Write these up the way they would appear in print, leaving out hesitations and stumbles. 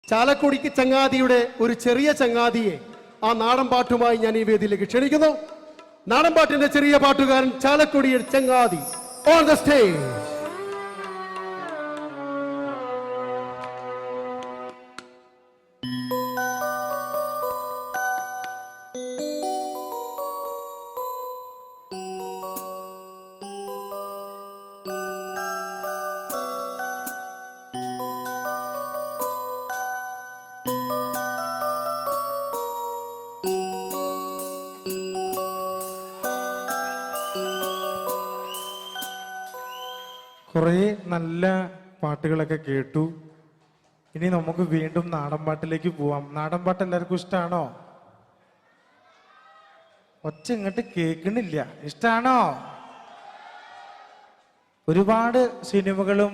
ചാലക്കുടിക്ക് ചങ്ങാതിയുടെ ഒരു ചെറിയ ചങ്ങാതിയെ ആ നാടൻ പാട്ടുമായി ഞാൻ ഈ വേദിയിലേക്ക് ക്ഷണിക്കുന്നു. നാടൻ പാട്ടിന്റെ ചെറിയ പാട്ടുകാരൻ ചാലക്കുടിയുടെ ചങ്ങാതി ഓൺ ദ സ്റ്റേജ്. കുറേ നല്ല പാട്ടുകളൊക്കെ കേട്ടു. ഇനി നമുക്ക് വീണ്ടും നാടൻ പാട്ടിലേക്ക് പോവാം. നാടൻ പാട്ട് എല്ലാവർക്കും ഇഷ്ടമാണോ? ഒച്ച ഇങ്ങോട്ട് കേൾക്കണില്ല. ഇഷ്ടമാണോ? ഒരുപാട് സിനിമകളും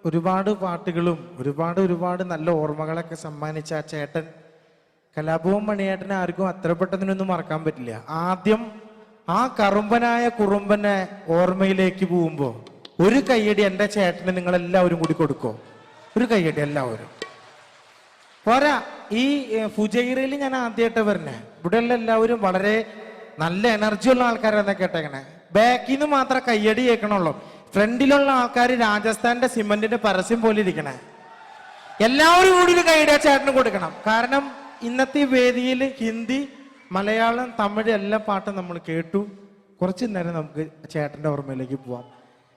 ഒരുപാട് പാട്ടുകളും ഒരുപാട് നല്ല ഓർമ്മകളൊക്കെ സമ്മാനിച്ച ആ ചേട്ടൻ കലാഭവൻ മണിയേട്ടനെ ആർക്കും അത്ര പെട്ടെന്നൊന്നും മറക്കാൻ പറ്റില്ല. ആദ്യം ആ കറുമ്പനായ കുറുമ്പനെ ഓർമ്മയിലേക്ക് പോകുമ്പോ ഒരു കയ്യടി എൻ്റെ ചേട്ടന് നിങ്ങൾ എല്ലാവരും കൂടി കൊടുക്കോ? ഒരു കയ്യടി എല്ലാവരും പോരാ. ഈ ഫുജൈറയിൽ ഞാൻ ആദ്യമായിട്ട് വരണേ. ഇവിടെയുള്ള എല്ലാവരും വളരെ നല്ല എനർജി ഉള്ള ആൾക്കാരാണ് കേട്ടേക്കണേ. ബാക്കിൽ നിന്ന് മാത്രം കയ്യടി കേൾക്കണുള്ളൂ. ഫ്രണ്ടിലുള്ള ആൾക്കാർ രാജസ്ഥാന്റെ സിമന്റിന്റെ പരസ്യം പോലെ ഇരിക്കണേ. എല്ലാവരും കൂടി ഒരു കയ്യടി ആ ചേട്ടന് കൊടുക്കണം. കാരണം ഇന്നത്തെ വേദിയിൽ ഹിന്ദി, മലയാളം, തമിഴ് എല്ലാ പാട്ടും നമ്മൾ കേട്ടു. കുറച്ച് നേരം നമുക്ക് ചേട്ടന്റെ ഓർമ്മയിലേക്ക് പോവാം.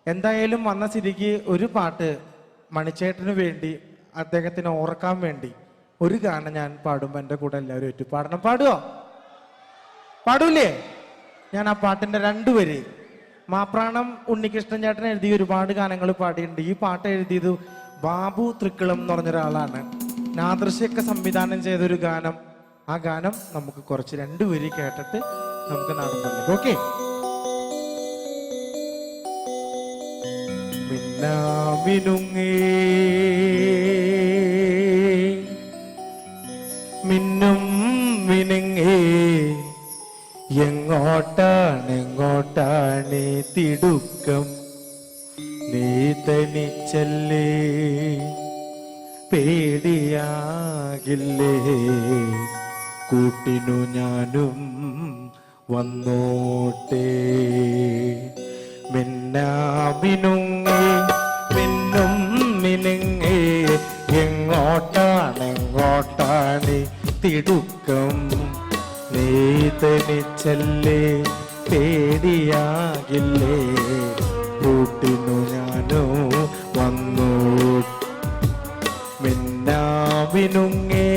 എന്തായാലും വന്ന സ്ഥിതിക്ക് ഒരു പാട്ട് മണിച്ചേട്ടന് വേണ്ടി, അദ്ദേഹത്തിന് ഓർക്കാൻ വേണ്ടി ഒരു ഗാനം ഞാൻ പാടുമ്പോൾ എൻ്റെ കൂടെ എല്ലാവരും ഏറ്റു പാടണം. പാടുവോ? പാടൂലേ? ഞാൻ ആ പാട്ടിന്റെ 2 വരി മാപ്രാണം ഉണ്ണികൃഷ്ണൻ ചേട്ടൻ എഴുതിയ ഒരുപാട് ഗാനങ്ങൾ പാടിയിട്ടുണ്ട്. ഈ പാട്ട് എഴുതിയത് ബാബു തൃക്കളം എന്ന് പറഞ്ഞൊരാളാണ്. നാദൃശ്യൊക്കെ സംവിധാനം ചെയ്തൊരു ഗാനം. ആ ഗാനം നമുക്ക് കുറച്ച് 2 വരി കേട്ടിട്ട് നമുക്ക് നാടൻ. ഓക്കെ. മിന്നുങ്ങേ മിന്നും മിനുങ്ങേ എങ്ങോട്ടാണ് തിടുക്കം? നീ തനിച്ചല്ലേ പേടിയാകില്ലേ? കൂട്ടിനു ഞാനും വന്നോട്ടെ. മിന്നുങ്ങേ മിന്നും മിനുങ്ങേ എങ്ങോട്ടാണ് തിടുക്കം? നീ തനിച്ചല്ലേ പേടിയാകില്ലേ? കൂട്ടിനു ഞാനോ വന്നു. മിന്നുങ്ങേ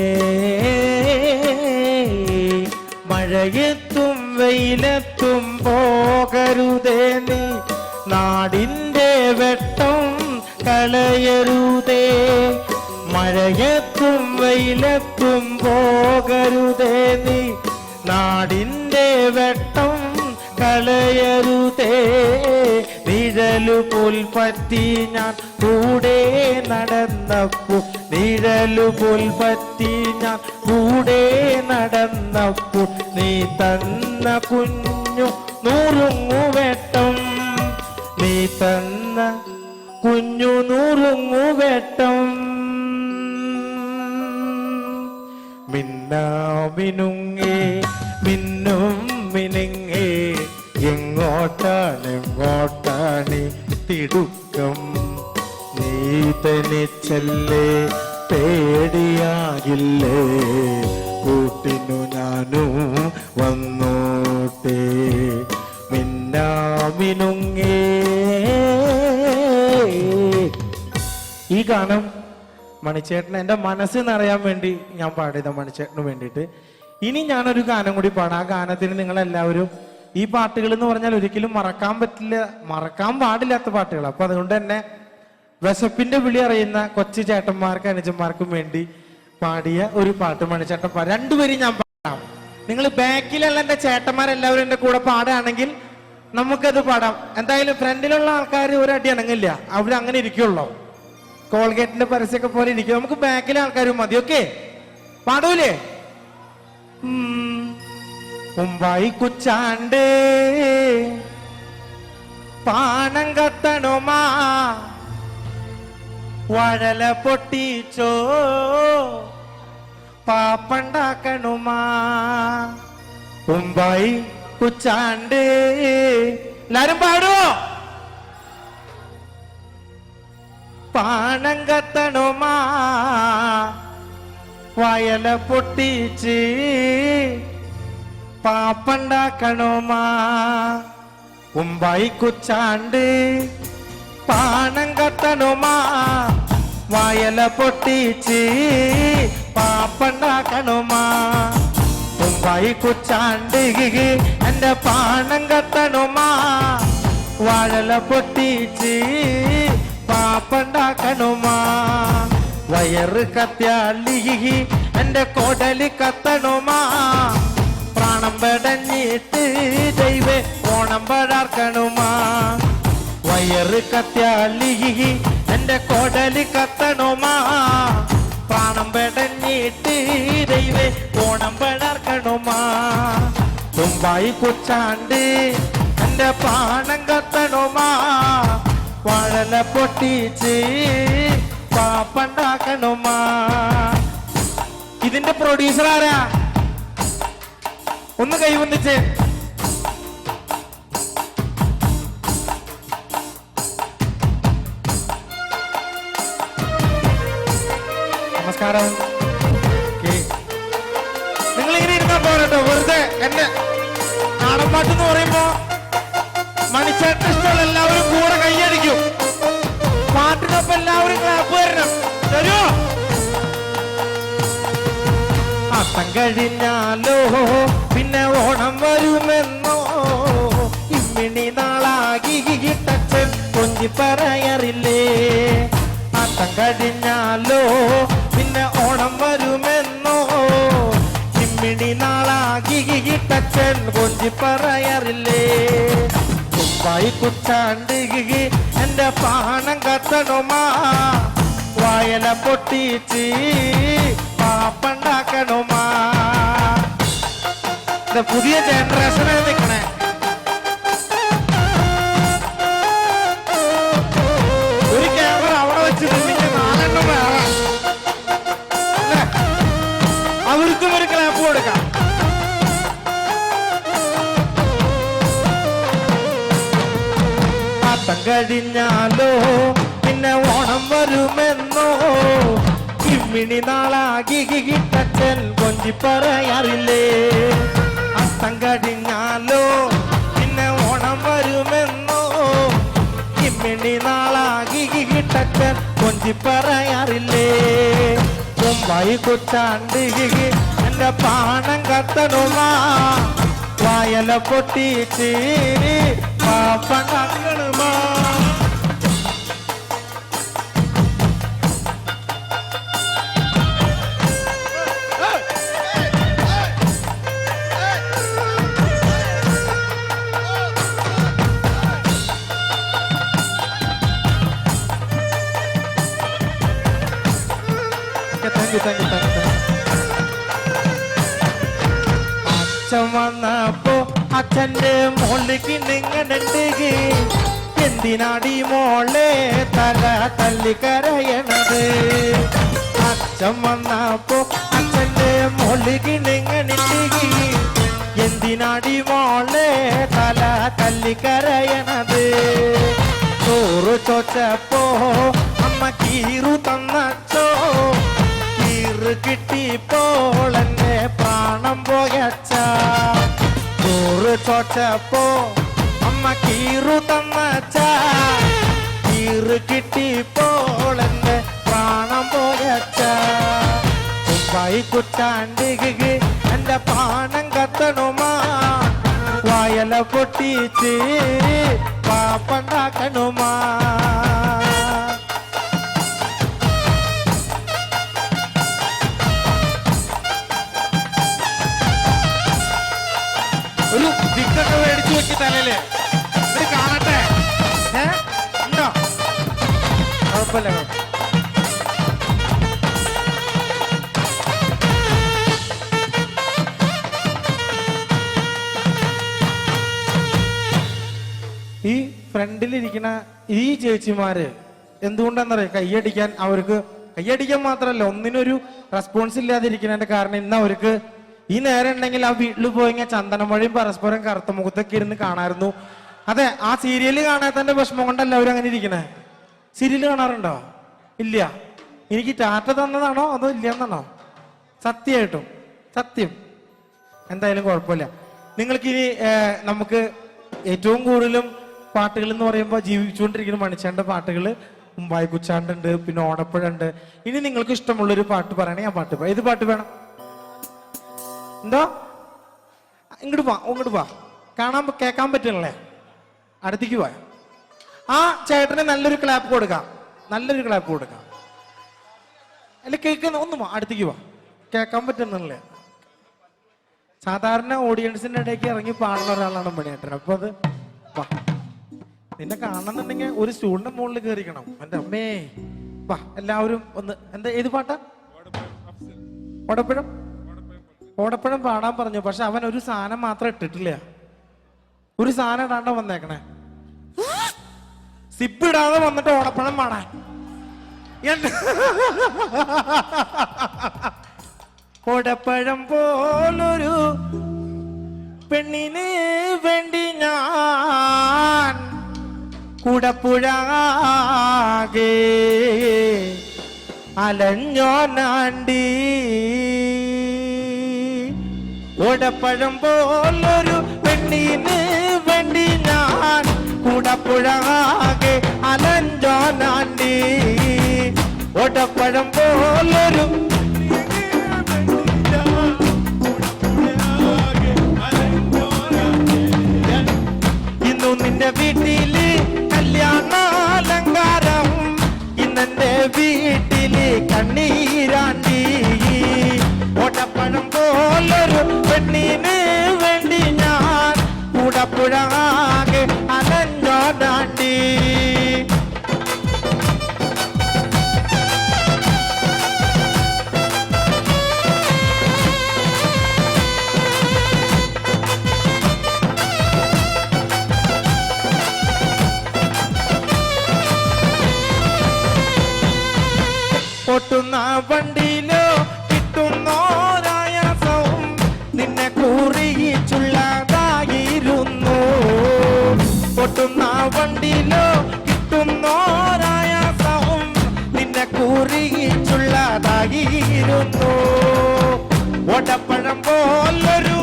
മഴയത്തും വെയിലത്തും പോകരുതേ നീ, നാടിൻ്റെ വെട്ടം കളയരുതേ. മഴയത്തും വെയിലത്തും പോകരുതേ നീ, നാടിൻ്റെ വെട്ടം കളയരുതേ. നിഴലുപോൽ പറ്റി ഞാൻ കൂടെ നടന്നപ്പോ, നിഴലുപോൽ പറ്റി ഞാൻ കൂടെ നടന്നപ്പോ, നീ തന്ന കുഞ്ഞു നുറുങ്ങുവെട്ടം, നീ തന്ന കുഞ്ഞു നുറുങ്ങുവെട്ടം. മിന്നുങ്ങേ മിന്നും മിനുങ്ങേ എങ്ങോട്ടാണ് തിടുക്കം? നീ തനിച്ചല്ലേ പേടിയാകില്ലേ? കൂട്ടിനു ഞാനും വന്നോട്ടെ. മിന്നുങ്ങേ. ഈ ഗാനം മണിച്ചേട്ടന് എൻ്റെ മനസ്സിനറിയാൻ വേണ്ടി ഞാൻ പാടിയതാ, മണിച്ചേട്ടന് വേണ്ടിയിട്ട്. ഇനി ഞാനൊരു ഗാനം കൂടി പാടാം. ആ ഗാനത്തിന് നിങ്ങളെല്ലാവരും, ഈ പാട്ടുകൾ എന്ന് പറഞ്ഞാൽ ഒരിക്കലും മറക്കാൻ പാടില്ലാത്ത പാട്ടുകൾ. അപ്പൊ അതുകൊണ്ട് തന്നെ വിശപ്പിന്റെ വിളി അറിയുന്ന കൊച്ചു ചേട്ടന്മാർക്കും അനുജന്മാർക്കും വേണ്ടി പാടിയ ഒരു പാട്ട് മണിച്ചേട്ടൻ 2 വരി ഞാൻ പാടാം. നിങ്ങൾ ബാക്കിലുള്ള എൻ്റെ ചേട്ടന്മാരെല്ലാവരും എൻ്റെ കൂടെ പാടുകയാണെങ്കിൽ നമുക്കത് പാടാം. എന്തായാലും ഫ്രണ്ടിലുള്ള ആൾക്കാർ ഒരടി അണങ്ങില്ല, അവിടെ അങ്ങനെ ഇരിക്കുള്ളൂ. കോൾഗേറ്റിന്റെ പരസ്യമൊക്കെ പോലെ ഇരിക്കും. നമുക്ക് ബാക്കിലെ ആൾക്കാരും മതി. ഓക്കെ, പാടൂലേ? മുംബൈ കുച്ചാണ്ട് പാണം കത്തണുമാ വഴല പൊട്ടിച്ചോ പാപ്പണ്ടാക്കണുമാ ഉമ്പായി കുച്ചാണ്ട് എല്ലാരും പാടുവോ പാണം കത്തണുമാ വയല പൊട്ടിച്ച് പാപ്പണ്ടാക്കണുമാ ഉമ്പായി കുച്ചാണ്ട് പാണം കത്തണുമാ വയല പൊട്ടിച്ച് പാപ്പണ്ടാക്കണുമാ ഉമ്പായി കുച്ചാണ്ട് എന്റെ പാണം കത്തണുമാ വാഴല പൊട്ടിച്ച് പാപ്പണ്ടാക്കണുമാ വയറ് കത്തിയാളി എന്റെ കോടലി കത്തണുമാ പ്രാണം പെടഞ്ഞിട്ട് ദൈവേ ഓണം പഴാർക്കണുമാ വയറ് കത്തിയാളി എന്റെ കോടലി കത്തണുമാ പ്രാണം പെടഞ്ഞിട്ട് ദൈവേ ഓണം പഴാർക്കണുമാ തുമ്പായി കുച്ചാണ്ട് എന്റെ പാണം കത്തണുമാ വാഴല പൊട്ടിച്ച് പാപ്പണ്ടാക്കണുമാ ഇതിന്റെ പ്രൊഡ്യൂസർ ആരാ ഒന്ന് കൈവന്നിച്ച് നമസ്കാരം നിങ്ങൾ ഇങ്ങനെ ഇരുന്നാ പോരട്ടോ വെറുതെ എന്റെ നാടൻ പാട്ടെന്ന് പറയുമ്പോ മണിച്ചേട്ടൻ ഇഷ്ടമുള്ള എല്ലാവരും കൂടെ കൈയടിക്കും പാട്ടിനൊപ്പം എല്ലാവരും ക്ലാപ്പ് വരണം തരുമോ അത്തം കഴിഞ്ഞാലോ പിന്നെ ഓണം വരുമെന്നോ ഇമ്മിണി നാളാകി ടച്ചൻ കൊഞ്ചി പറയാറില്ലേ അത്തം കഴിഞ്ഞാലോ പിന്നെ ഓണം വരുമെന്നോ ഇമ്മിണി നാളാകി ടച്ചൻ കൊഞ്ചി പറയാറില്ലേ ഉമ്പായി കുച്ചാണ്ട് എന്റെ പാണം കത്തണുമാ വായല പൊട്ടിച്ച് പാപ്പണ്ടാക്കണുമാ പുതിയ ജനറേഷനെ നിൽക്കണേ ഒരു ക്യാമറ അവിടെ വെച്ചിട്ടുണ്ടെങ്കിൽ 4 എണ്ണം വേണം അല്ലേ അവർക്കും ഒരു ക്ലാപ്പ് കൊടുക്കാം അത്തം കഴിഞ്ഞാലോ പിന്നെ ഓണം വരുമെന്നോ ഇമ്മിണി നാളാകി ടച്ചൻ കൊഞ്ചി പറയാറില്ലേ അത്തം കഴിഞ്ഞാലോ പിന്നെ ഓണം വരുമെന്നോ ഇമ്മിണി നാളാകി ടച്ചൻ കൊഞ്ചി പറയാറില്ലേ മുമ്പായി കുച്ചാണ്ട് എന്റെ പാണം കത്തണുമാ വായല പൊട്ടിച്ച് പാപ്പണ്ടാക്കണുമാ അച്ഛൻ വന്നപ്പോ അച്ഛന്റെ മോളിക്ക് നിങ്ങടുണ്ട് എന്തിനാടി മോളെ തല തല്ലിക്കരയണത് അച്ഛൻ വന്നപ്പോ അച്ഛന്റെ മോളിക്ക് നിങ്ങടുണ്ട് എന്തിനാടി മോളെ തല തല്ലിക്കരയണത് ചോറ് ചോച്ചപ്പോ അമ്മ കീറു തന്നച്ചോ കീറ് കിട്ടിപ്പോൾ എന്റെ പ്രാണം പോയച്ച ചോറ് ചോച്ചപ്പോ അമ്മ കീറു തന്നച്ച കീറ് കിട്ടിപ്പോൾ എന്റെ പ്രാണം പോയച്ച ഉമ്പായി കുച്ചാണ്ട് എന്റെ പാണം കത്തണുമാ വായല പൊട്ടിച്ച് പാപ്പണ്ടാക്കണുമാ ഒരു ദിക്കൊക്കെ മേടിച്ചു വെക്കി തലയില് ഇത് കാണട്ടെ ഉണ്ടോ കുഴപ്പമില്ല ഈ ഫ്രണ്ടിലിരിക്കുന്ന ഈ ചേച്ചിമാര് എന്തുകൊണ്ടാന്നറിയാം കൈയടിക്കാൻ അവർക്ക് കയ്യടിക്കാൻ മാത്രമല്ല ഒന്നിനൊരു റെസ്പോൺസ് ഇല്ലാതിരിക്കുന്നതിന്റെ കാരണം ഇന്ന് അവർക്ക് ഈ നേരം ഉണ്ടെങ്കിൽ ആ വീട്ടിൽ പോയി ചന്ദനമഴയും പരസ്പരം കറുത്ത മുഖത്തൊക്കെ ഇരുന്ന് കാണായിരുന്നു. അതെ, ആ സീരിയല് കാണാത്തതിന്റെ വിഷമം കൊണ്ടല്ല അവരങ്ങനെ ഇരിക്കണേ. സീരിയല് കാണാറുണ്ടോ? ഇല്ല. എനിക്ക് ടാറ്റ തന്നതാണോ അതോ ഇല്ലയെന്നാണോ? സത്യമായിട്ടും സത്യം. എന്തായാലും കുഴപ്പമില്ല. നിങ്ങൾക്കിനി നമുക്ക് ഏറ്റവും കൂടുതലും പാട്ടുകൾ എന്ന് പറയുമ്പോൾ ജീവിച്ചുകൊണ്ടിരിക്കുന്ന മണിച്ചാണ്ട പാട്ടുകൾ മുമ്പായി കുച്ചാണ്ടുണ്ട്, പിന്നെ ഓടപ്പുഴുണ്ട്. ഇനി നിങ്ങൾക്ക് ഇഷ്ടമുള്ളൊരു പാട്ട് പറയണേ ഞാൻ പാട്ട് ഏത് പാട്ട് വേണം? എന്തോ ഇങ്ങോട്ട് വാ കേൾക്കാൻ പറ്റണല്ലേ? അടുത്തേക്ക് പോയ ആ ചേട്ടന് നല്ലൊരു ക്ലാപ്പ് കൊടുക്കാം. അല്ല കേൾക്കുന്ന ഒന്ന് അടുത്തേക്ക് വാ, കേൾക്കാൻ പറ്റുന്നില്ലേ? സാധാരണ ഓഡിയൻസിന്റെ ഇടയ്ക്ക് ഇറങ്ങി പാടുന്ന ഒരാളാണ് മണിയേട്ടൻ. അപ്പൊ അത് വാ, നിന്നെ കാണണമെന്നുണ്ടെങ്കിൽ ഒരു സ്റ്റൂളിന്റെ മുകളിൽ കയറിക്കണം. എന്റെ അമ്മേ, വാ എല്ലാവരും ഒന്ന്. എന്താ ഏത് പാട്ടാ? ഓടപ്പഴം പാടാൻ പറഞ്ഞു. പക്ഷെ അവൻ ഒരു സാധനം മാത്രം ഇട്ടിട്ടില്ല. ഒരു സാധനം ഇടാണ്ട വന്നേക്കണേ. സിപ്പ് ഇടാതെ വന്നിട്ട് ഓടപ്പഴം പാടാൻ. ഓടപ്പഴം പോലൊരു പെണ്ണിന് വേണ്ടി ഞാൻ കുടപ്പുഴാകെ അലഞ്ഞോനാണ്ടി. ഓടപ്പഴം പോലൊരു പെണ്ണിന് വേണ്ടി ഞാൻ കുടപ്പുഴാകെ അലഞ്ഞോനാണ്ടി. ഓടപ്പഴം പോലൊരു ഇന്നു നിന്റെ വീട്ടില് കല്യാണാലങ്കാരം, ഇന്നെന്റെ വീട്ടില് കണ്ണീരാണ്ടി. ഓടപ്പഴം പോലൊരു പെണ്ണിന് വേണ്ടി ഞാൻ കുടപ്പുഴാകെ അലഞ്ഞോനാണ്ടി. പൊട്ടുന്ന വണ്ടിയിലോ കിട്ടുന്നോരായാസവും നിന്നെ കുറിയിച്ചുള്ളതായിരുന്നു. പൊട്ടുന്ന വണ്ടിയിലോ കിട്ടുന്നോരായാസവും നിന്നെ കുറിയിച്ചുള്ളതായിരുന്നു. ഓടപ്പഴം പോലൊരു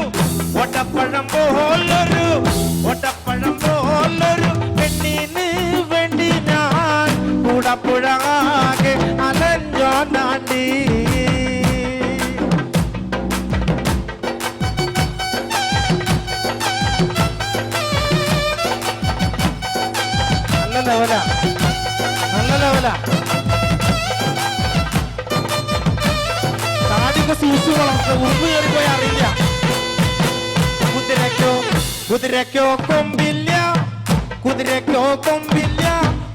പെണ്ണിന് വേണ്ടി ഞാൻ കുടപ്പുഴാകെ അലഞ്ഞോനാണ്ടി. നല്ല ലെവല താടിക്ക് സൂസു വളർത്ത് ഉറുമ്പ് കയറിപ്പോയി അറിയില്ല. കുതിരക്കോ കൊമ്പില്ല,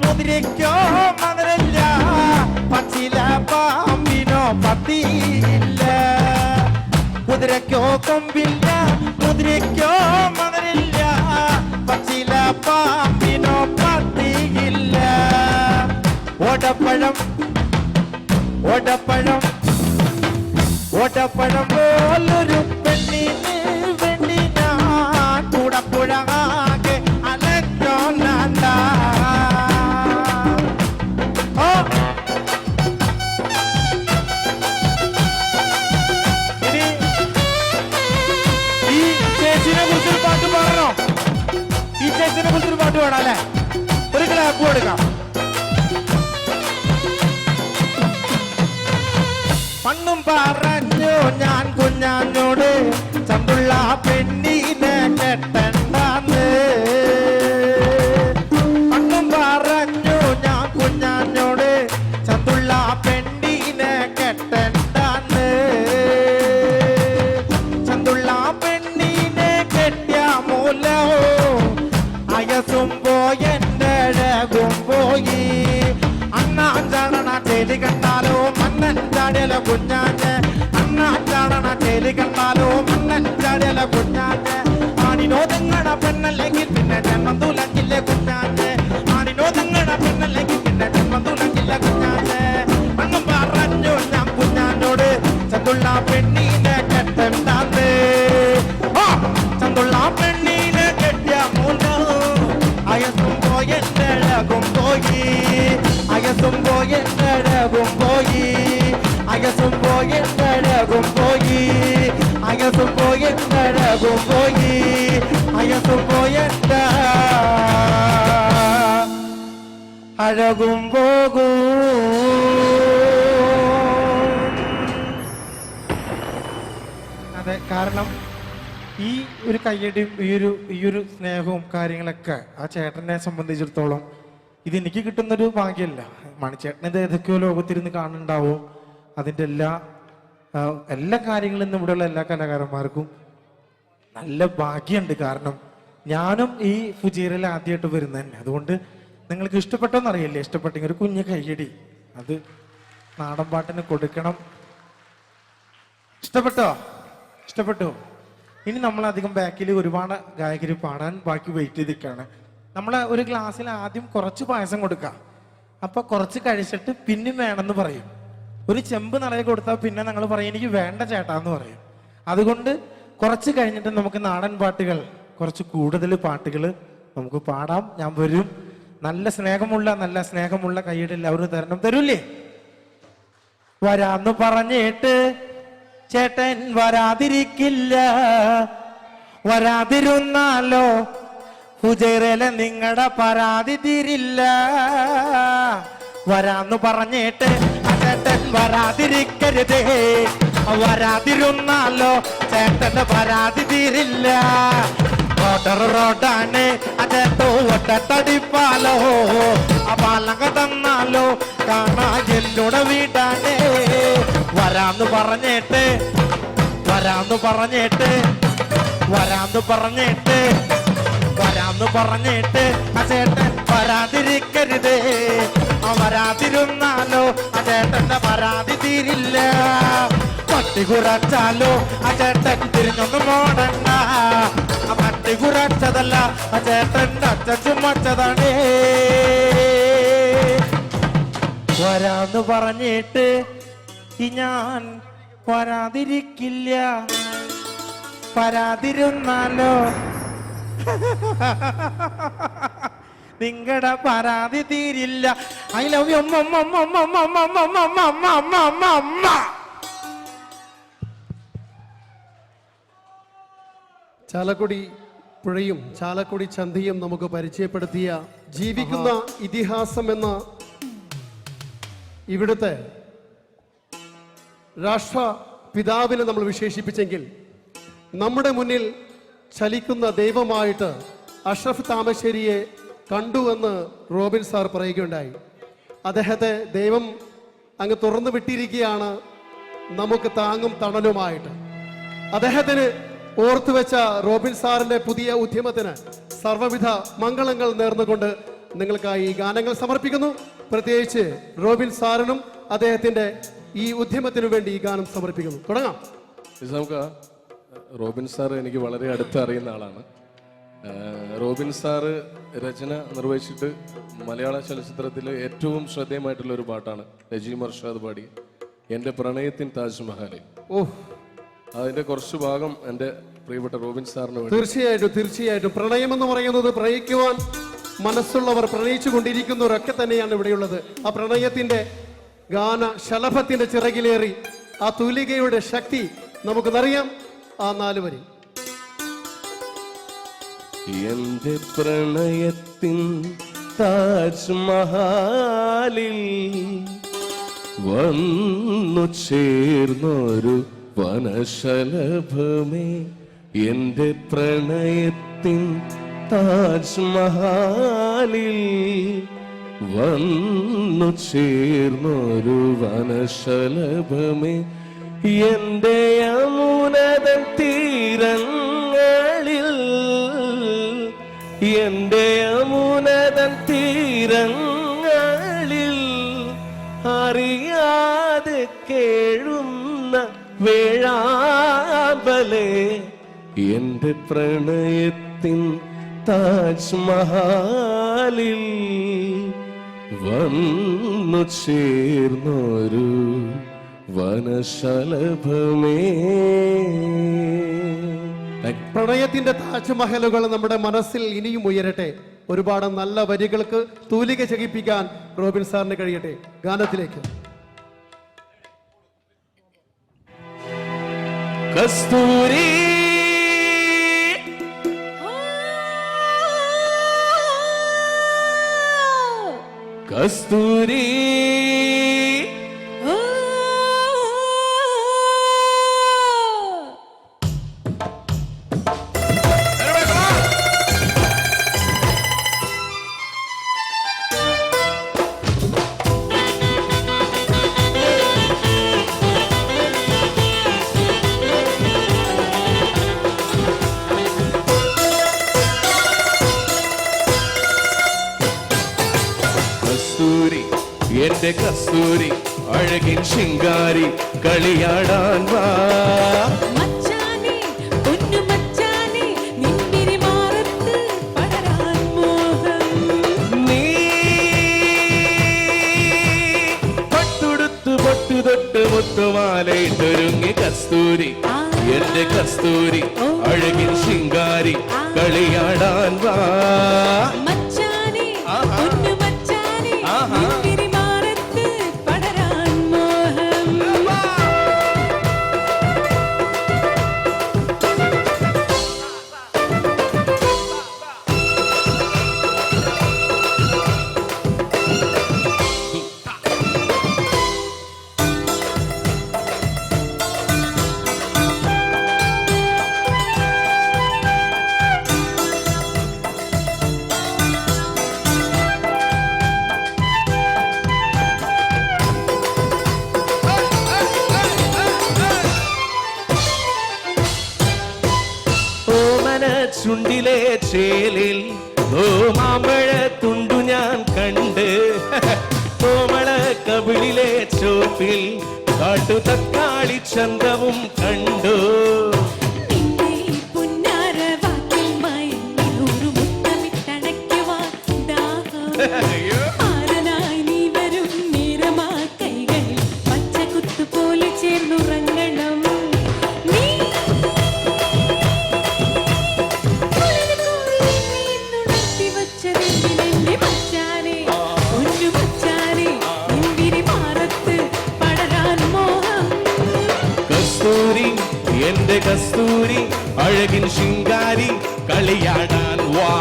മുതിരക്കോ മധുരല്ല, പച്ചില പാമ്പിനോ പത്തിയില്ല. കുതിരക്കോ കൊമ്പില്ല, മുതിരക്കോ മധുരല്ല, പച്ചില പാമ്പിനോ പത്തിയില്ല. ഓടപ്പഴം പോലൊരു പെണ്ണിന് വേണ്ടി ഞാൻ കുടപ്പുഴാകെ അലഞ്ഞോനാണ്ട. ഇനി ഈ ചേച്ചിനെ കുറിച്ചൊരു പാട്ട് പാടണോ? ഈ ചേച്ചിനെ കുറിച്ചൊരു പാട്ട് പാടാം അല്ലേ? ഒരു ക്ലാപ്പ് കൊടുക്കാം. പണ്ടും പറഞ്ഞു ഞാൻ കുഞ്ഞാഞ്ഞോട് ചന്തുള്ള പെണ്ണിനെ കെട്ടണ്ടാന്ന്. പണ്ടും പറഞ്ഞു ഞാൻ കുഞ്ഞാഞ്ഞോട് ചന്തുള്ള പെണ്ണിനെ കെട്ടണ്ടാന്ന്. ചന്തുള്ള പെണ്ണിനെ കെട്ടിയ മൂലോ അയസും പോയി എൻ്റെ അഴകും പോയി. അണ്ണാൻ ചാടണ ചേലി കണ്ടാലോ മണ്ണൻ ചാടിയല കുഞ്ഞാഞ്ഞ്. അണ്ണാൻ ചാടണ ചേലി കണ്ടാലോ മണ്ണൻ ചാടിയല കുഞ്ഞാഞ്ഞ്. ആണിനോ നിങ്ങട പെണ്ണല്ലെങ്കിൽ പിന്നെ ജന്മം തുലങ്ങില്ല കുഞ്ഞാഞ്ഞ്. ആണിനോ നിങ്ങട പെണ്ണല്ലെങ്കിൽ പിന്നെ ജന്മം തുലങ്ങില്ല കുഞ്ഞാഞ്ഞ്. അങ്ങും പാറ പെണ്ണീനെ കെട്ടണ്ടാന്ന് ചന്തുള്ള പെണ്ണീനെ കെട്ടിയ മൂലം അയസും പോയെന്റെ അഴകും പോയി അയസും പോയെന്റെ അഴകും പോയി അയസും പോയെന്റെ അഴകും പോയി അയസും പോയെന്റെ അഴകും പോയി അയസും പോയെന്റെ അഴകും പോകും. അതെ, കാരണം ഈ ഒരു കയ്യടിയും ഈ ഒരു സ്നേഹവും കാര്യങ്ങളൊക്കെ ആ ചേട്ടനെ സംബന്ധിച്ചിടത്തോളം ഇതെനിക്ക് കിട്ടുന്നൊരു ഭാഗ്യമല്ല. മണിച്ചേട്ടൻ ഇത് ഏതൊക്കെയോ ലോകത്തിരുന്ന് കാണുന്നുണ്ടാവും. അതിൻ്റെ എല്ലാ കാര്യങ്ങളും ഇന്ന് ഇവിടെയുള്ള എല്ലാ കലാകാരന്മാർക്കും നല്ല ഭാഗ്യമുണ്ട്. കാരണം ഞാനും ഈ ഫുജീറയിൽ ആദ്യമായിട്ട് വരുന്നത് തന്നെ. അതുകൊണ്ട് നിങ്ങൾക്ക് ഇഷ്ടപ്പെട്ടോന്നറിയില്ലേ? ഇഷ്ടപ്പെട്ടെങ്കിൽ ഒരു കുഞ്ഞ് കയ്യടി അത് നാടൻ പാട്ടിന് കൊടുക്കണം. ഇഷ്ടപ്പെട്ടോ? ഇഷ്ടപ്പെട്ടു. ഇനി നമ്മളധികം ബാക്കിൽ ഒരുപാട് ഗായകർ പാടാൻ ബാക്കി വെയിറ്റ് ചെയ്തിരിക്കുകയാണ്. നമ്മൾ ഒരു ഗ്ലാസ്സിൽ ആദ്യം കുറച്ച് പായസം കൊടുക്കാം. അപ്പൊ കുറച്ച് കഴിച്ചിട്ട് പിന്നെ വേണമെന്ന് പറയും. ഒരു ചെമ്പ് നിറയെ കൊടുത്താൽ പിന്നെ ഞങ്ങൾ പറയും എനിക്ക് വേണ്ട ചേട്ടാന്ന് പറയും. അതുകൊണ്ട് കുറച്ച് കഴിഞ്ഞിട്ട് നമുക്ക് നാടൻ പാട്ടുകൾ, കുറച്ച് കൂടുതൽ പാട്ടുകൾ നമുക്ക് പാടാം. ഞാൻ വരും. നല്ല സ്നേഹമുള്ള കൈയുടെ എല്ലാവരും തരണം. തരൂല്ലേ? വരാന്ന് പറഞ്ഞിട്ട് ചേട്ടൻ വരാതിരിക്കില്ല. വരാതിരുന്നാലോ ഫുജൈറയിലെ നിങ്ങളുടെ പരാതി തീരില്ല. വരാന്ന് പറഞ്ഞിട്ട് ചേട്ടൻ വരാതിരിക്കരുതേ. വരാതിരുന്നാലോ ചേട്ടന്റെ പരാതി തീരില്ല. റോഡാണ് അതോ ഒട്ടത്തടിപ്പാലോ ആ പാലങ്ക തന്നാലോ കാണാ എന്നോട് വീടാണ്. വരാന്ന് പറഞ്ഞിട്ട് വരാന്ന് പറഞ്ഞിട്ട് വരാന്ന് പറഞ്ഞിട്ട് വരാന്ന് പറഞ്ഞിട്ട് ആ ചേട്ടൻ വരാതിരിക്കരുതേ. ആ വരാതിരുന്നാലോ ആ ചേട്ടന്റെ പരാതി തീരില്ല. പട്ടി കുറച്ചാലോ ആ ചേട്ടൻ തിരിഞ്ഞൊന്നും ഓടണ്ട. ആ പട്ടി കുറച്ചതല്ല ആ ചേട്ടൻ്റെ അച്ഛൻ ചുമച്ചതാണ്. വരാന്ന് പറഞ്ഞിട്ട് ഞാൻ വരാതിരിക്കില്ല. വരാതിരുന്നാലോ നിങ്ങളുടെ പരാതി തീരില്ല. ഐ ലവ് യു അമ്മ. ചാലക്കുടി പുഴയും ചാലക്കുടി ചന്തയും നമുക്ക് പരിചയപ്പെടുത്തിയ ജീവിക്കുന്ന ഇതിഹാസം എന്ന ഇവിടുത്തെ രാഷ്ട്രപിതാവിനെ നമ്മൾ വിശേഷിപ്പിച്ചെങ്കിൽ നമ്മുടെ മുന്നിൽ ചലിക്കുന്ന ദൈവമായിട്ട് അഷ്റഫ് താമശ്ശേരിയെ കണ്ടുവെന്ന് റോബിൻ സാർ പറയുകയുണ്ടായി. അദ്ദേഹത്തെ ദൈവം അങ്ങ് തുറന്നു വിട്ടിരിക്കുകയാണ് നമുക്ക് താങ്ങും തണലുമായിട്ട്. അദ്ദേഹത്തിന് ഓർത്തുവെച്ച റോബിൻ സാറിന്റെ പുതിയ ഉദ്യമത്തിന് സർവ്വവിധ മംഗളങ്ങൾ നേർന്നുകൊണ്ട് നിങ്ങൾക്കായി ഈ ഗാനങ്ങൾ സമർപ്പിക്കുന്നു. പ്രത്യേകിച്ച് റോബിൻ സാറിനും അദ്ദേഹത്തിന്റെ ഈ ഉദ്യമത്തിനു വേണ്ടി ഈ ഗാനം സമർപ്പിക്കുന്നു. തുടങ്ങാം. നമുക്ക് റോബിൻ സാർ എനിക്ക് വളരെ അടുത്ത് അറിയുന്ന ആളാണ്. റോബിൻ സാറ് രചന നിർവഹിച്ചിട്ട് മലയാള ചലച്ചിത്രത്തിലെ ഏറ്റവും ശ്രദ്ധേയമായിട്ടുള്ള ഒരു പാട്ടാണ് നജീം അർഷാദ് പാടി എൻ്റെ പ്രണയത്തിൻ താജ്മഹൽ. അതിന്റെ കുറച്ച് ഭാഗം എൻ്റെ പ്രിയപ്പെട്ട റോബിൻ സാറിന് വേണ്ടി. തീർച്ചയായിട്ടും പ്രണയം എന്ന് പറയുന്നത് പ്രണയിക്കുവാൻ മനസ്സുള്ളവർ, പ്രണയിച്ചു കൊണ്ടിരിക്കുന്നവരൊക്കെ തന്നെയാണ് ഇവിടെയുള്ളത്. ആ പ്രണയത്തിന്റെ ഗാന ശലഭത്തിന്റെ ചിറകിലേറി ആ തൂലികയുടെ ശക്തി നമുക്കെന്നറിയാം. ആ 4 വരി. എൻ്റെ പ്രണയത്തിൻ താജ്മഹലിൽ വന്നു ചേർന്നൊരു വനശലഭമേ, എൻ്റെ പ്രണയത്തിൻ താജ്മഹലിൽ വന്നു ചേർന്നൊരു വനശലഭമേ, എൻ്റെ യമുനതൻ തീരങ്ങളിൽ, എൻ്റെ യമുനതൻ തീരങ്ങളിൽ അറിയാതെ കേഴുന്ന വേഴാമ്പലേ, എൻ്റെ പ്രണയത്തിൻ താജ്മഹലിൽ വന്നു ചേർന്നൊരു വനശലഭമേ. പ്രണയത്തിന്റെ താജ്മഹലുകൾ നമ്മുടെ മനസ്സിൽ ഇനിയും ഉയരട്ടെ. ഒരുപാട് നല്ല വരികൾക്ക് തൂലിക ചകിപ്പിക്കാൻ റോബിൻ സാറിന് കഴിയട്ടെ. ഗാനത്തിലേക്ക്. കസ്തൂരി കസ്തൂരി കസ്തൂരി എന്റെ കസ്തൂരി അഴകിൻ ശിങ്കാരി കളിയാടാൻ വാ. മച്ചാനെ പൊന്നു മച്ചാനെ നിൻപിരി മാറത്ത് പടരാൻ മോഹം. നീ പട്ടുടുത്ത് പൊട്ടു തൊട്ട് മുത്തുമാലയിട്ടൊരുങ്ങി കസ്തൂരി എന്റെ കസ്തൂരി അഴകിൻ ശിങ്കാരി കളിയാടാൻ വാ. മച്ചാനെ പൊന്നു മച്ചാനെ നിൻപിരി മാറത്ത് പടരാൻ മോഹം. ഓമന ചുണ്ടിലെ ചേലിൽ ഓമാമ്പഴ തുണ്ടു ഞാൻ കണ്ട് കോമള കവിളിലെ ചോപ്പിൽ കാട്ടു തക്കാളി ചന്തവും കണ്ടു. നിന്റെ പുന്നാര വാക്കിൽ മയങ്ങി ഒരു മുത്തമിട്ടണയ്ക്കുവാൻ ദാഹം. ആരനായി നീ വരും നേരമാ കൈകളിൽ പച്ചക്കുത്തു പോലെ ചേർന്നുറങ്ങണം. നീ ുണർത്തി വച്ചതെന്റെ മച്ചാനെ പൊന്നു മച്ചാനെ നിൻപിരി മാറത്ത് പടരാൻ മോഹം. കസ്തൂരി എന്റെ കസ്തൂരി അഴകിൻ ശിങ്കാരി കളിയാടാൻ വാ.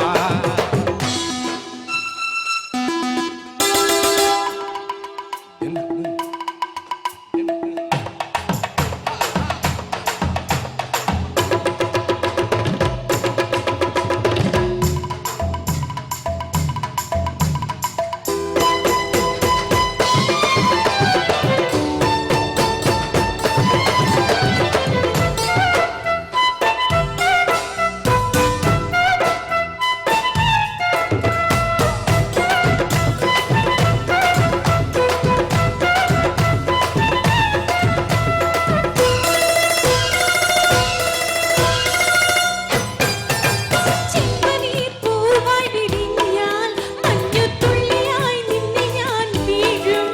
ചെമ്പനീർ പൂവായി വിരിഞ്ഞാൽ മഞ്ഞുതുള്ളിയായി നിന്നെ ഞാൻ വീഴും.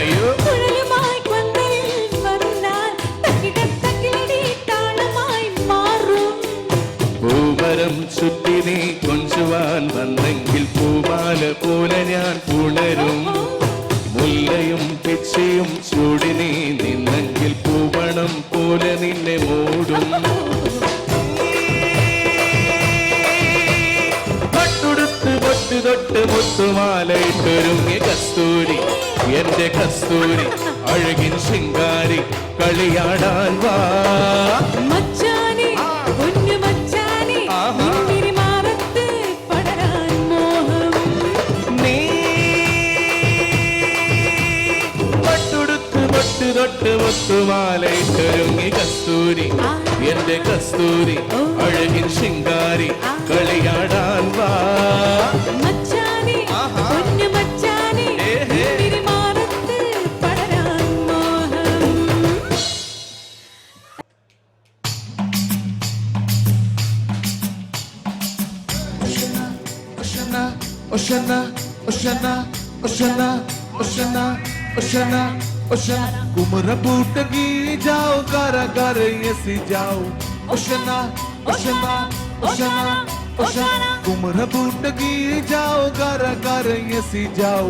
അയ്യോ കുഴലുമായി പന്തലിൽ വന്നാൽ തകിടത്തകിലടി താളമായി മാറും. പൂമരം ചുറ്റി നീ കൊഞ്ചുവാൻ വന്നെങ്കിൽ പൂമാല പോലെ ഞാൻ പുണരും. മുല്ലയും പിച്ചയും ചൂടി നീ നിന്നെങ്കിൽ പൂവണം പോലെ നിന്നെ മൂടും. പട്ടുടുത്ത് പൊട്ടു തൊട്ട് മുത്തുമാലയിട്ടൊരുങ്ങി കസ്തൂരി എന്റെ കസ്തൂരി അഴകിൻ ശിങ്കാരി കളിയാടാൻ വാ. മച്ചാനെ പൊന്നു മച്ചാനെ നിൻപിരി മാറത്ത് പടരാൻ മോഹം. നീ പട്ടുടുത്ത് പൊട്ടു തൊട്ട് മുത്തുമാലയിട്ടൊരുങ്ങി കസ്തൂരി എന്റെ കസ്തൂരി അഴകിൻ ശിങ്കാരി കളിയാടാൻ വാ. മച്ചാനെ പൊന്നു മച്ചാനെ നിൻപിരി മാറത്ത് പടരാൻ മോഹം. Oshana, Oshana, Oshana, Oshana, Oshana, Oshana, Oshana, kumara butagi jao, gara gara yesi jao. Oshana, Oshana, Oshana, Oshana, kumara butagi jao, gara gara yesi jao.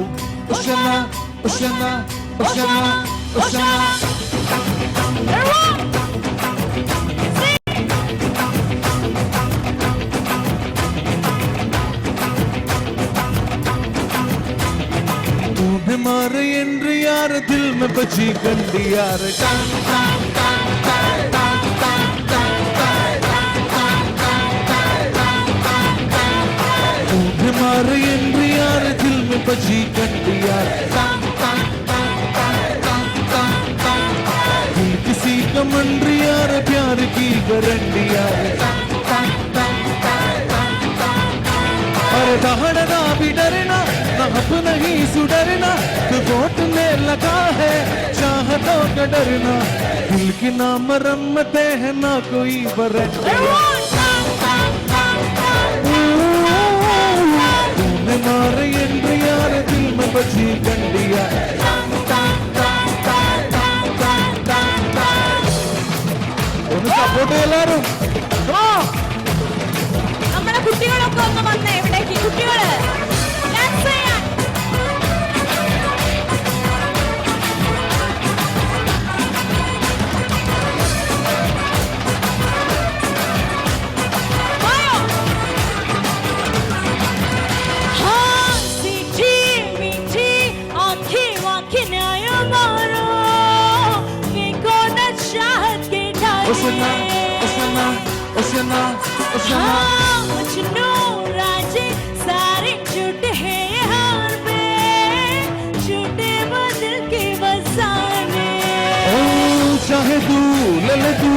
Oshana, Oshana, Oshana, Oshana. तूने मारे एंड्र यार दिल में बची गंडी यार तूने मारे एंड्र यार दिल में बची गंडी यार दिल किसी का मंड्री यार प्यार की गारंटी यार अरे दहड़ना भी डरना अब नहीं सुधरना तो घोटने लगा है चाहतों का डरना दिल की ना मरम्मते है ना कोई वारंटी तूने मारे एंड्र यार दिल में बची गंडिया ഒന്ന് സപ്പോർട്ട് എല്ലാരും നമ്മുടെ കുട്ടികളൊക്കെ ഒന്ന് വന്നേ ഇവിടേക്ക് കുട്ടികള് ഡാൻസ് ചെയ്യാൻ വായോ हाँ सीठी मीठी आँखें वाँखियाँ मारो ये कौन चाहत के Oshana, Oshana, Oshana, Oshana. हाँ मजनू राजे सारे झूठे हैं हार में झूठे बदल के बसाने ओ चाहे तू ले तू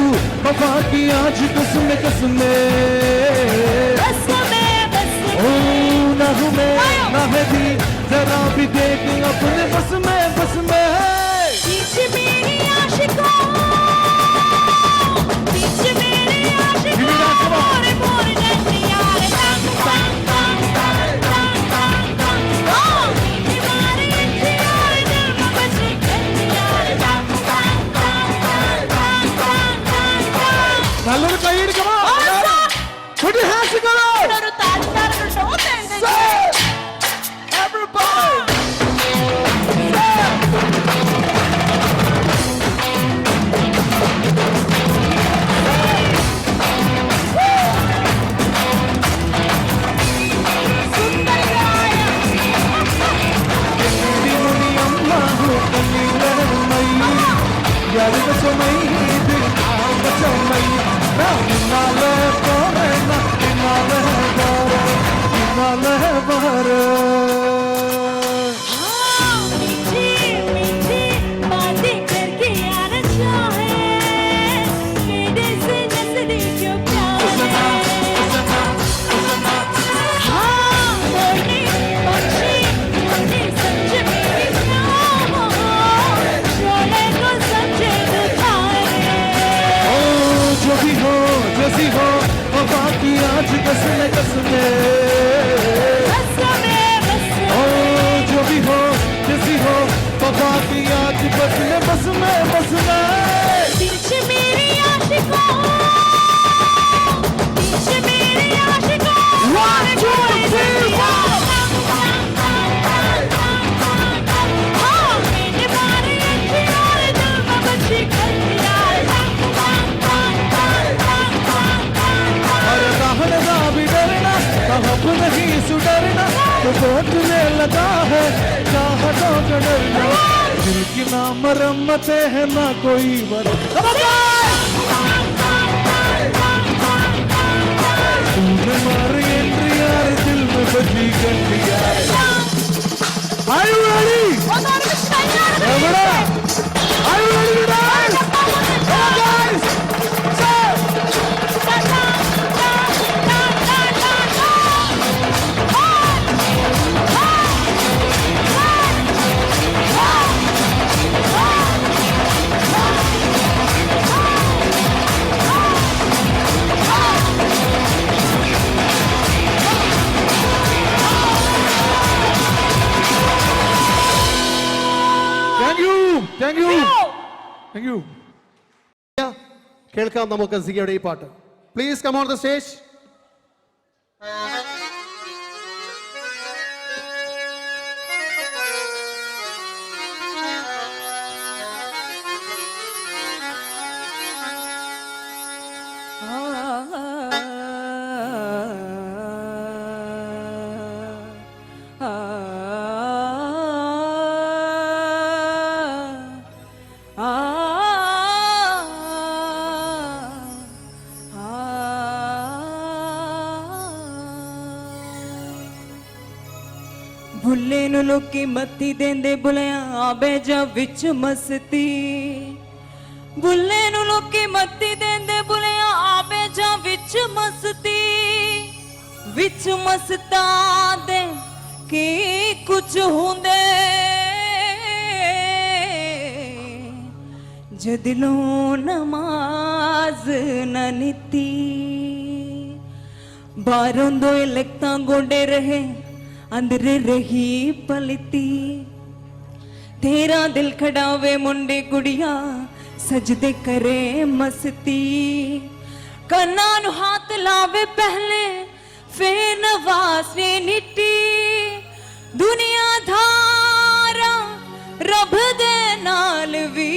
वफा की आज कसम कसमे बस में ओ ना हूँ मैं ना है दी जरा भी देख अपने बस में बीच मेरी आशिकों बीच मेरी आशिकों मोरे मोरे नैयारे तंग तंग तंग तंग तंग तंग तंग बीच मारे नैयारे दिल में बची नैयारे तंग तंग तंग तंग तंग तंग നല്ലൊരു കൈ എടുക്കണോ Put your hands together ഒരു താൽക്കാരുണ്ടോ everybody मीठी मीठी बातें करके यार चाहे मेरे से नजरे क्यों प्यार हाँ बोले पक्षी बोले समझ मेरी शोले को समझे दुखारे जो भी हो जैसी हो वफा की आज कसमे कसमे ओ जो भी हो जैसी हो वफा की आज बस में बीच मेरी आशिकों बीच मेरी आशिकों One, two, three, four. हाँ मेरे बारे अच्छी और दिल में बची गंदियाँ अरे दहड़ना भी डरना अब नहीं सुधरना तो घोटने लगा है चाहतों का डरना दिल की ना मरम्मते है ना कोई तूने मारे एंट्री यार दिल में बची गंडिया Are you ready? എവിടെ? Are you ready to dance? Come on guys! Thank you. കേൾക്കാം നമുക്ക് സിഗയുടെ ഈ പാട്ട്. Please come on the stage. भुल्ले नु लोकी मत्ती देंदे बुलिया आबे जा विच मस्ती भुल्ले नु लोकी मत्ती देंदे बुलिया आबे जा विच मस्ता दे की कुछ होंदे जदिलों नमाज न नीती बारों दो लगता गोडे रहे अंदर रही पलती तेरा दिल खड़ावे मुंडे गुड़िया सजदे करे मस्ती कन्ना नु हाथ लावे पहले फिर नवाज ने निटी दुनिया धारा रब दे नाल वी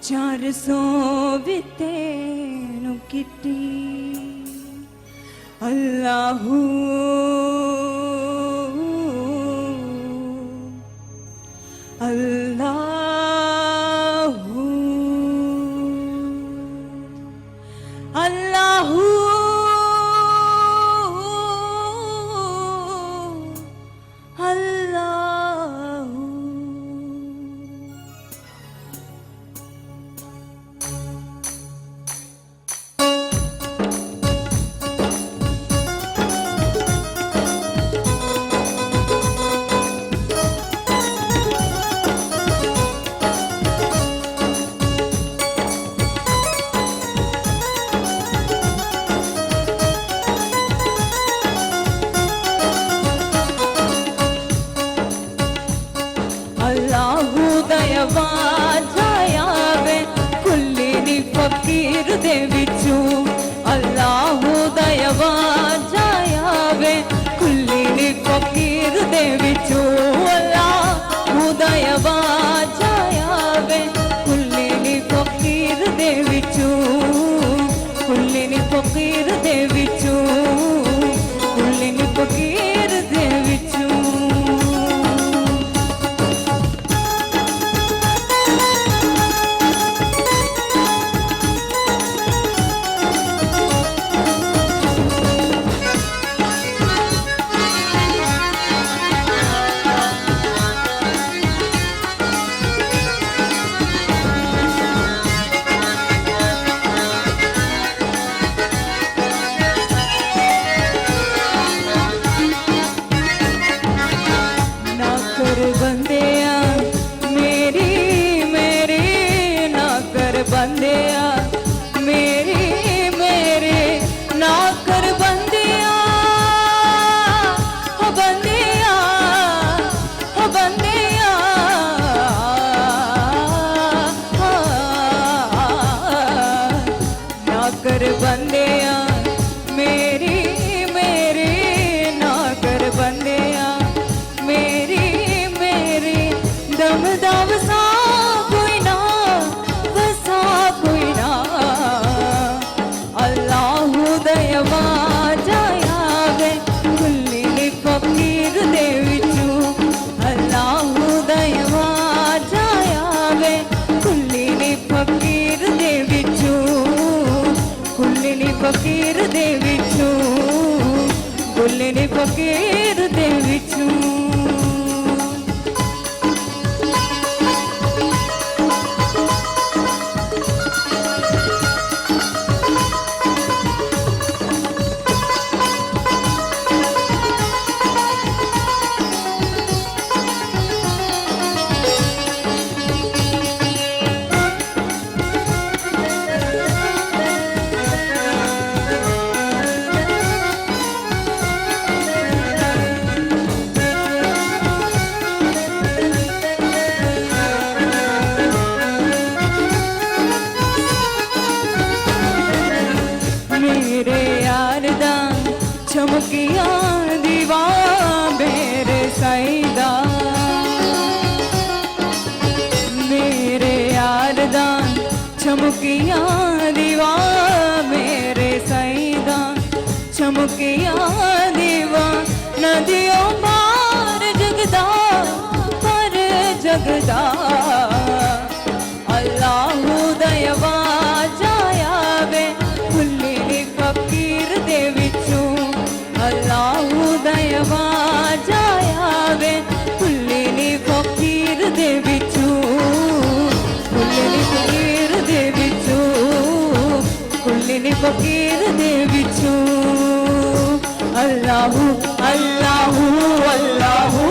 400 बिते नु किटी अल्लाहू अल्लाहू अल्लाहू अल्लाहू अल्लाहू दयावा जायावे कुल्ली नी फकीर दे विचू अल्लाहू दयावा जायावे कुल्ली नी फकीर दे विचू अल्लाहू दयावा जायावे कुल्ली नी फकीर दे विचू कुल्ली नी फकीर दे विचू कुल्ली नी फकीर दे विचू बंदिया मेरी मेरी ना कर बंदिया मेरी मेरी ना कर बंदिया हो बंदिया हो बंदिया ना कर बंदिया मेरी मेरी ना कर बंदिया मेरी दम दम सा कोई ना वसा कोई ना अल्लाहू दयावा जायावे कुल्ली नी फकीर दे विचू अल्लाहू दयावा जायावे कुल्ली नी फकीर दे विचू कुल्ली नी फकीर दे विचू कुल्ली नी फकीर दे विचू मेरे यार दा चमकिया दीवा मेरे साईदा मेरे यार दा चमकिया दीवा मेरे साईदा चमकिया दीवा नदियों पार जगदा पर जगदा अल्लाहू दयवा जाया वे खुली फकीर दे विचों अल्लाहू दयवा जाया वे खुली फकीर दे विचों खुली फकीर दे विचों खुली फकीर दे विचों अल्लाहू अल्लाहू अल्लाहू